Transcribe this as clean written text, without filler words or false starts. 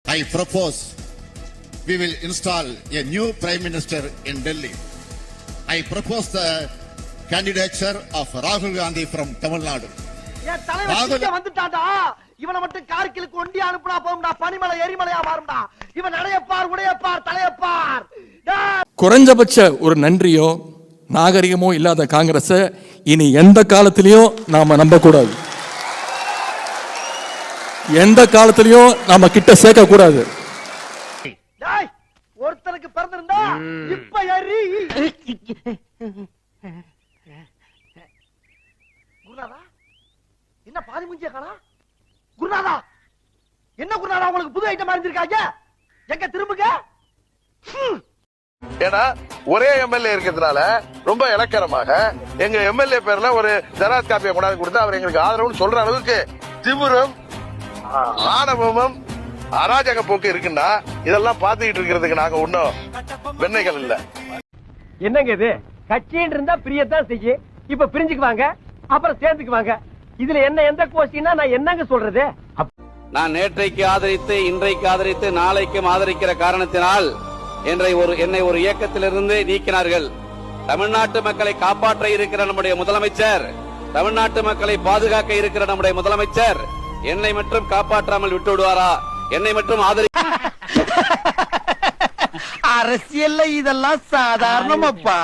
I propose we will install a new Prime Minister in Delhi. I propose the candidature of Rahul Gandhi from Tamil Nadu. வந்துட்டாடா இவனை மட்டும் கார்கிலுக்கு ஒண்டி அனுப்புனா போகும்டா பனிமலை எரிமலையா மாறும்டா இவன் நடையப்பார் உடையப்பார் தலையப்பார் குறைஞ்சபட்ச ஒரு நன்றியோ நாகரிகமோ இல்லாத காங்கிரஸ் இனி எந்த காலத்திலையும் நாம நம்ப கூடாது, எந்த காலத்திலையும் நாம கிட்ட சேர்க்க கூடாது. ஒருத்தருக்கு பிறந்திருந்தா இப்ப எரி குருநாதா என்ன பாதி முஞ்சிய காணா? குருநாதா என்ன குருநாதா உங்களுக்கு புது ஐட்டம் அறிஞ்சிருக்காங்க? எங்க திரும்புங்க. ஏன்னா ஒரே எம்எல்ஏ இருக்கிறதுனால ரொம்ப இலக்கரமாக எங்க எம்எல்ஏ பேர்ல ஒரு ஜெராக்ஸ் காப்பியை கொண்டாந்து கொடுத்து அவர் எங்களுக்கு ஆதரவுன்னு சொல்ற அளவுக்கு திமிரும் ஆணவமும் அராஜக போக்கு இருக்குன்னா இதெல்லாம் பாத்துக்கிட்டு இருக்கிறதுக்கு நாங்க ஒன்னும் வெண்ணைகள் இல்ல. என்னங்க இது கட்சின்னு இருந்தா பிரியத்தான் செய்ய, இப்ப பிரிஞ்சுக்குவாங்க அப்புறம் சேர்ந்துக்குவாங்க. இதுல என்ன எந்த கோஷ்டினா நான் என்னங்க சொல்றது? நான் நேற்றைக்கு ஆதரித்து இன்றைக்கு ஆதரித்து நாளைக்கும் ஆதரிக்கிற காரணத்தினால் என்னை ஒரு இயக்கத்திலிருந்து நீக்கினார்கள். தமிழ்நாட்டு மக்களை காப்பாற்ற இருக்கிற நம்முடைய முதலமைச்சர், தமிழ்நாட்டு மக்களை பாதுகாக்க இருக்கிற நம்முடைய முதலமைச்சர் என்னை மட்டும் காப்பாற்றாமல் விட்டு விடுவாரா? என்னை மட்டும் அரசியல்ல இதெல்லாம் சாதாரணமாப்பா.